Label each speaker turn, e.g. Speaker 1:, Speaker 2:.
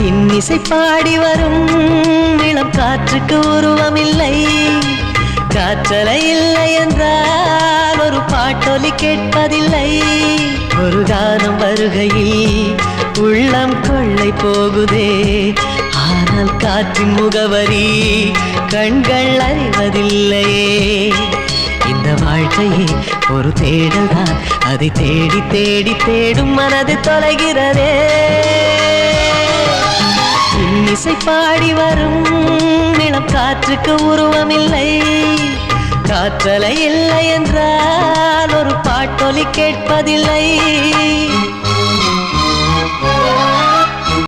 Speaker 1: இன்னிசை பாடி வரும் இளம் காற்றுக்கு உருவமில்லை. காற்றலை இல்லை என்றால் ஒரு பாட்டொலி கேட்பதில்லை. ஒரு கானம் வருகையில் உள்ளம் கொள்ளை போகுதே, ஆனால் காற்றின் முகவரி கண்கள் அறிவதில்லையே. இந்த வாழ்க்கையே ஒரு தேடல் தான், அதை தேடி தேடி தேடும் மனது தொலைகிறதே. இன்னிசை பாடி வரும் இளம் காற்றுக்கு உருவமில்லை. காற்றலை இல்லை என்றால் ஒரு பாட்டொலி கேட்பதில்லை.